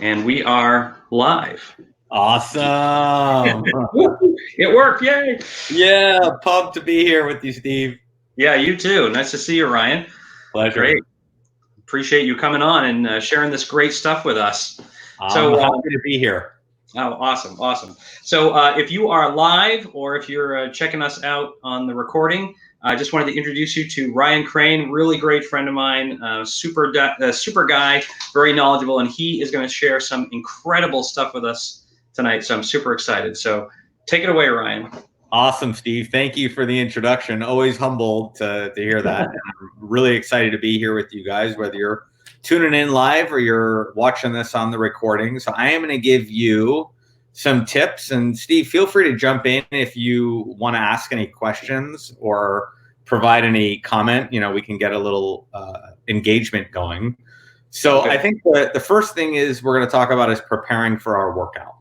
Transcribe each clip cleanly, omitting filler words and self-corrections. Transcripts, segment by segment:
And we are live. Awesome. It worked, yay! Yeah, pumped to be here with you, Steve. Yeah, you too. Nice to see you, Ryan. Great. Pleasure. Appreciate you coming on and sharing this great stuff with us. I'm So, happy to be here. oh, awesome, awesome. So, if you are live or if you're checking us out on the recording, I just wanted to introduce you to Ryan Krane, really great friend of mine, super guy, very knowledgeable, and he is going to share some incredible stuff with us tonight. So, I'm super excited. So, take it away, Ryan. Awesome, Steve. Thank you for the introduction. Always humbled to hear that. I'm really excited to be here with you guys, whether you're tuning in live or you're watching this on the recording. So I am going to give you some tips. And Steve, feel free to jump in if you want to ask any questions or provide any comment. You know, we can get a little engagement going. So Okay. I think the first thing is we're going to talk about is preparing for our workout.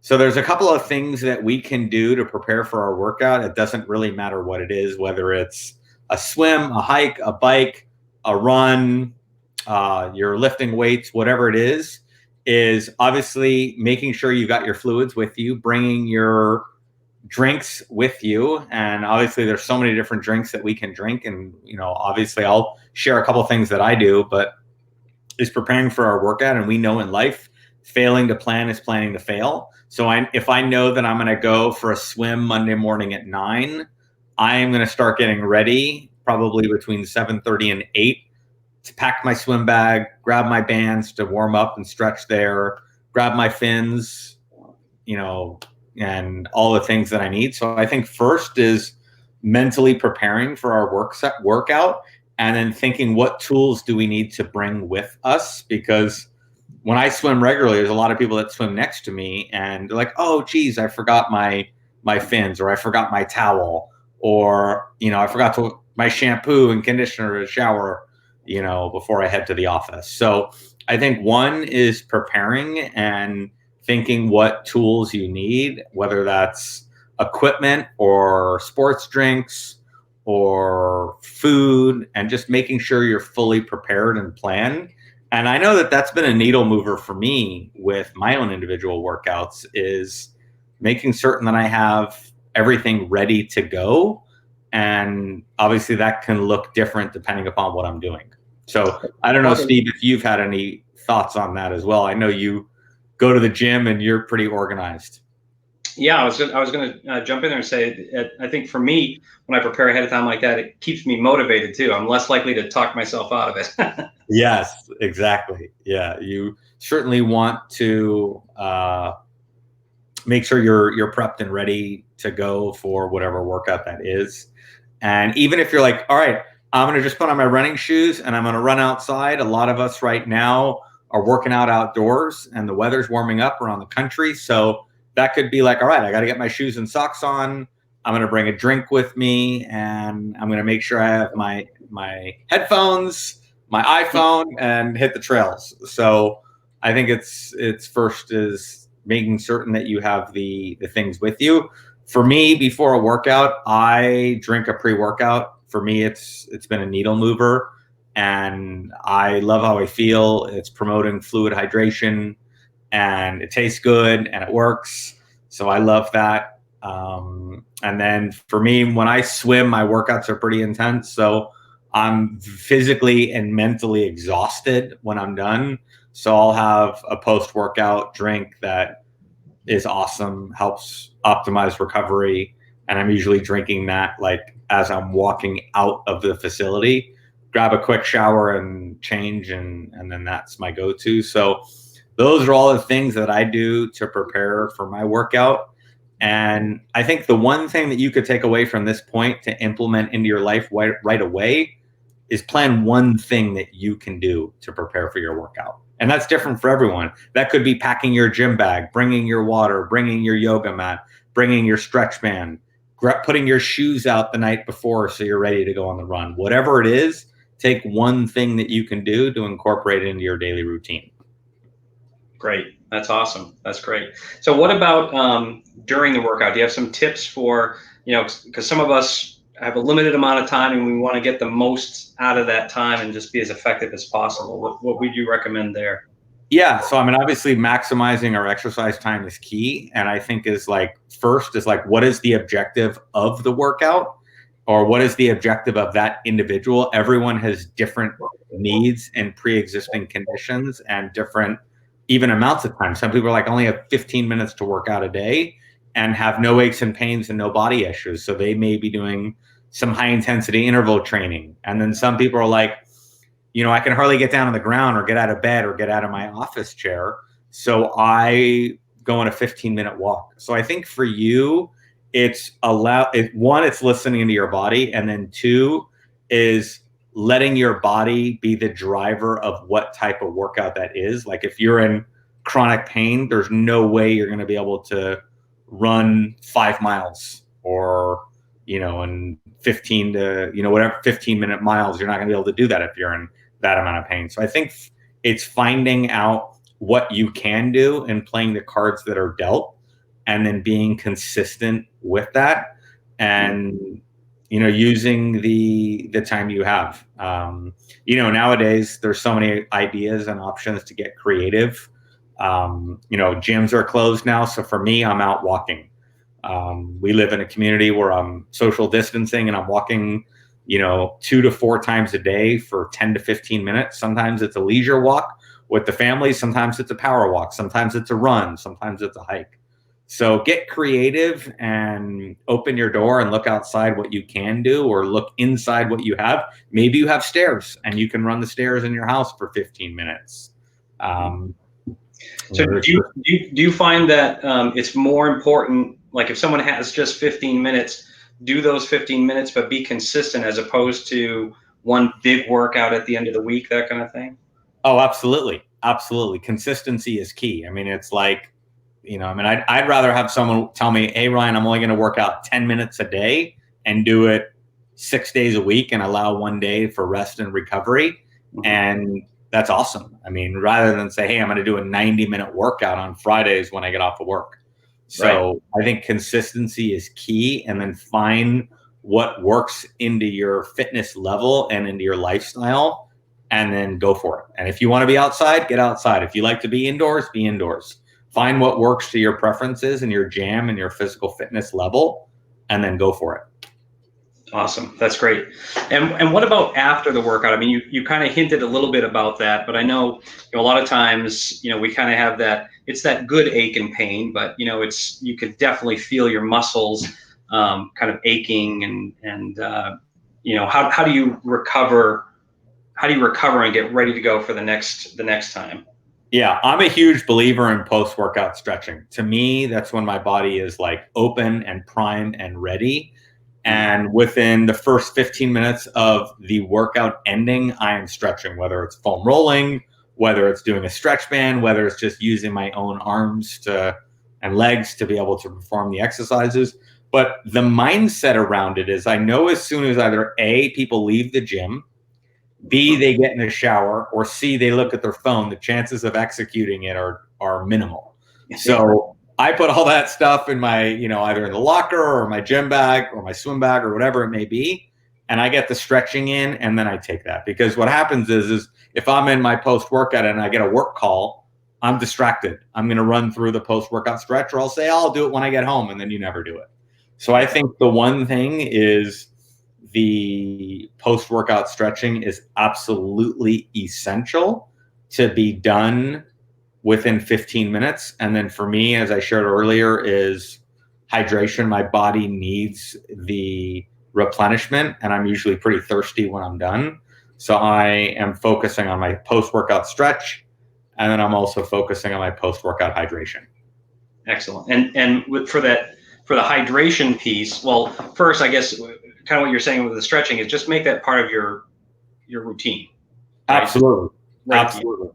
So there's a couple of things that we can do to prepare for our workout. It doesn't really matter what it is, whether it's a swim, a hike, a bike, a run, you're lifting weights, whatever it is obviously making sure you got your fluids with you, bringing your drinks with you. And obviously there's so many different drinks that we can drink. And, you know, obviously I'll share a couple of things that I do, but is preparing for our workout. And we know in life, failing to plan is planning to fail. So if I know that I'm going to go for a swim Monday morning at 9, I am going to start getting ready probably between 7:30 and 8 to pack my swim bag, grab my bands to warm up and stretch there, grab my fins, you know, and all the things that I need. So I think first is mentally preparing for our workout, and then thinking what tools do we need to bring with us, because when I swim regularly, there's a lot of people that swim next to me and they're like, oh, geez, I forgot my fins, or I forgot my towel, or, you know, I forgot my shampoo and conditioner to shower, you know, before I head to the office. So I think one is preparing and thinking what tools you need, whether that's equipment or sports drinks or food, and just making sure you're fully prepared and planned. And I know that that's been a needle mover for me with my own individual workouts, is making certain that I have everything ready to go. And obviously that can look different depending upon what I'm doing. So I don't know, Steve, if you've had any thoughts on that as well. I know you go to the gym and you're pretty organized. Yeah, I was going to jump in there and say, I think for me, when I prepare ahead of time like that, it keeps me motivated too. I'm less likely to talk myself out of it. Yes, exactly. Yeah, you certainly want to make sure you're prepped and ready to go for whatever workout that is. And even if you're like, all right, I'm going to just put on my running shoes and I'm going to run outside. A lot of us right now are working out outdoors and the weather's warming up around the country. So that could be like, all right, I got to get my shoes and socks on. I'm going to bring a drink with me and I'm going to make sure I have my headphones, my iPhone, and hit the trails. So I think it's first is making certain that you have the things with you. For me, before a workout, I drink a pre-workout. For me, it's been a needle mover, and I love how I feel. It's promoting fluid hydration, and it tastes good, and it works. So I love that. And then for me, when I swim, my workouts are pretty intense. So I'm physically and mentally exhausted when I'm done. So I'll have a post-workout drink that is awesome, helps optimize recovery. And I'm usually drinking that like as I'm walking out of the facility, grab a quick shower and change, and then that's my go-to. So those are all the things that I do to prepare for my workout. And I think the one thing that you could take away from this point to implement into your life right away is plan one thing that you can do to prepare for your workout. And that's different for everyone. That could be packing your gym bag, bringing your water, bringing your yoga mat, bringing your stretch band, putting your shoes out the night before so you're ready to go on the run. Whatever it is, take one thing that you can do to incorporate it into your daily routine. Great. That's awesome. That's great. So what about during the workout? Do you have some tips for, you know, because some of us have a limited amount of time and we want to get the most out of that time and just be as effective as possible. What would you recommend there? Yeah. So, I mean, obviously maximizing our exercise time is key. And I think is like, first is like, what is the objective of the workout, or what is the objective of that individual? Everyone has different needs and pre-existing conditions and different even amounts of time. Some people are like, only have 15 minutes to work out a day and have no aches and pains and no body issues. So they may be doing some high intensity interval training. And then some people are like, I can hardly get down on the ground or get out of bed or get out of my office chair. So I go on a 15-minute walk. So I think for you, it's one, it's listening to your body. And then two is letting your body be the driver of what type of workout that is. Like if you're in chronic pain, there's no way you're going to be able to run 5 miles or, in 15 to, whatever 15-minute miles. You're not going to be able to do that if you're in that amount of pain. So I think it's finding out what you can do and playing the cards that are dealt, and then being consistent with that, and using the time you have. Nowadays there's so many ideas and options to get creative. Gyms are closed now, so for me, I'm out walking. We live in a community where I'm social distancing, and I'm walking 2 to 4 times a day for 10 to 15 minutes. Sometimes it's a leisure walk with the family. Sometimes it's a power walk. Sometimes it's a run. Sometimes it's a hike. So get creative and open your door and look outside what you can do, or look inside what you have. Maybe you have stairs and you can run the stairs in your house for 15 minutes. So do you find that it's more important, like if someone has just 15 minutes, do those 15 minutes, but be consistent, as opposed to one big workout at the end of the week, that kind of thing? Oh, absolutely. Absolutely. Consistency is key. I mean, it's like, I'd rather have someone tell me, hey, Ryan, I'm only going to work out 10 minutes a day and do it 6 days a week and allow 1 day for rest and recovery. And that's awesome. I mean, rather than say, hey, I'm going to do a 90-minute workout on Fridays when I get off of work. So right. I think consistency is key, and then find what works into your fitness level and into your lifestyle, and then go for it. And if you want to be outside, get outside. If you like to be indoors, be indoors. Find what works to your preferences and your jam and your physical fitness level, and then go for it. Awesome. That's great. And what about after the workout? I mean, you kind of hinted a little bit about that, but I know, a lot of times, we kind of have that, it's that good ache and pain, but you could definitely feel your muscles kind of aching, and how do you recover? How do you recover and get ready to go for the next time? Yeah, I'm a huge believer in post-workout stretching. To me, that's when my body is like open and primed and ready. And within the first 15 minutes of the workout ending, I am stretching, whether it's foam rolling, whether it's doing a stretch band, whether it's just using my own arms and legs to be able to perform the exercises. But the mindset around it is, I know as soon as either A, people leave the gym, B, they get in a shower, or C, they look at their phone, the chances of executing it are minimal. So I put all that stuff in my, either in the locker or my gym bag or my swim bag or whatever it may be. And I get the stretching in, and then I take that. Because what happens is if I'm in my post-workout and I get a work call, I'm distracted. I'm going to run through the post-workout stretch, or I'll say, I'll do it when I get home. And then you never do it. So I think the one thing is, the post-workout stretching is absolutely essential to be done within 15 minutes. And then for me, as I shared earlier, is hydration. My body needs the replenishment, and I'm usually pretty thirsty when I'm done. So I am focusing on my post-workout stretch, and then I'm also focusing on my post-workout hydration. Excellent. And for the hydration piece, well, first, I guess, kind of what you're saying with the stretching is just make that part of your routine. Right? Absolutely. Right. Absolutely.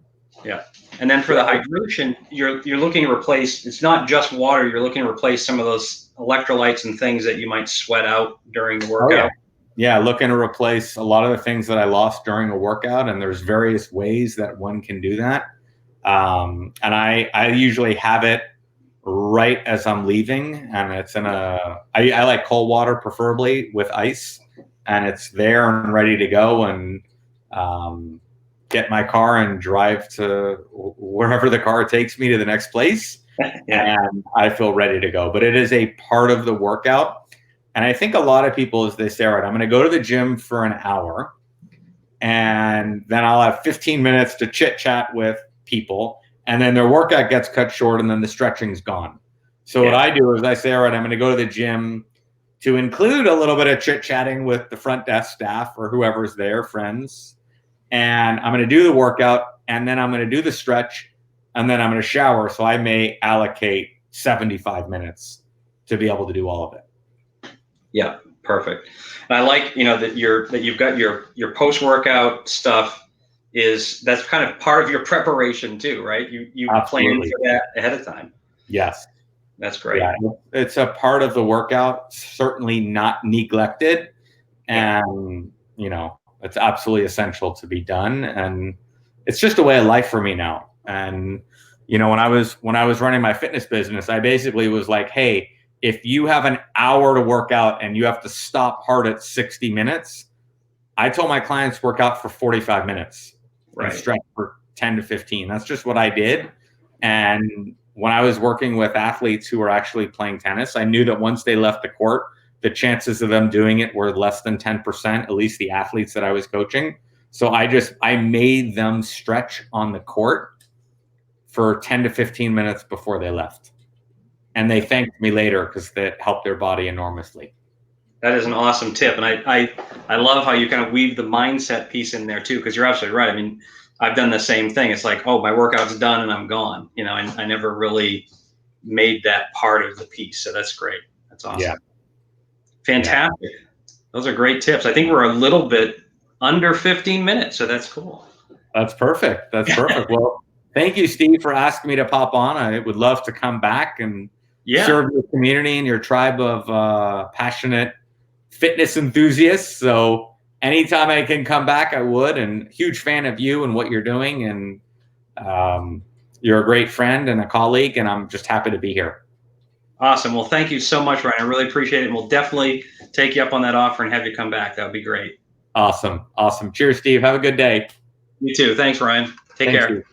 Yeah. And then for the hydration, you're looking to replace, it's not just water, you're looking to replace some of those electrolytes and things that you might sweat out during the workout. Yeah, looking to replace a lot of the things that I lost during a workout, and there's various ways that one can do that. And I usually have it right as I'm leaving, and it's in I like cold water, preferably with ice, and it's there and ready to go. And get my car and drive to wherever the car takes me to the next place. Yeah. And I feel ready to go. But it is a part of the workout. And I think a lot of people, as they say, all right, I'm going to go to the gym for an hour, and then I'll have 15 minutes to chit chat with people, and then their workout gets cut short, and then the stretching's gone. So what I do is I say, all right, I'm going to go to the gym to include a little bit of chit chatting with the front desk staff or whoever's there, friends. And I'm going to do the workout, and then I'm going to do the stretch, and then I'm going to shower. So I may allocate 75 minutes to be able to do all of it. Yeah, perfect. And I like, that you've got your post-workout stuff that's kind of part of your preparation too, right? You plan for that ahead of time. Yes. That's great. Yeah, it's a part of the workout, certainly not neglected. And, it's absolutely essential to be done. And it's just a way of life for me now. And, when I was running my fitness business, I basically was like, hey, if you have an hour to work out and you have to stop hard at 60 minutes, I told my clients work out for 45 minutes and stretch for 10 to 15. That's just what I did. And when I was working with athletes who were actually playing tennis, I knew that once they left the court, the chances of them doing it were less than 10%, at least the athletes that I was coaching. So I made them stretch on the court for 10 to 15 minutes before they left. And they thanked me later because that helped their body enormously. That is an awesome tip. And I love how you kind of weave the mindset piece in there too, because you're absolutely right. I mean, I've done the same thing. It's like, oh, my workout's done and I'm gone. And I never really made that part of the piece. So that's great. That's awesome. Yeah. Fantastic. Yeah. Those are great tips. I think we're a little bit under 15 minutes. So that's cool. That's perfect. That's perfect. Well, thank you, Steve, for asking me to pop on. I would love to come back and serve your community and your tribe of passionate fitness enthusiasts. So anytime I can come back, I would. And huge fan of you and what you're doing. And you're a great friend and a colleague, and I'm just happy to be here. Awesome. Well, thank you so much, Ryan. I really appreciate it. And we'll definitely take you up on that offer and have you come back. That would be great. Awesome. Awesome. Cheers, Steve. Have a good day. You too. Thanks, Ryan. Take care.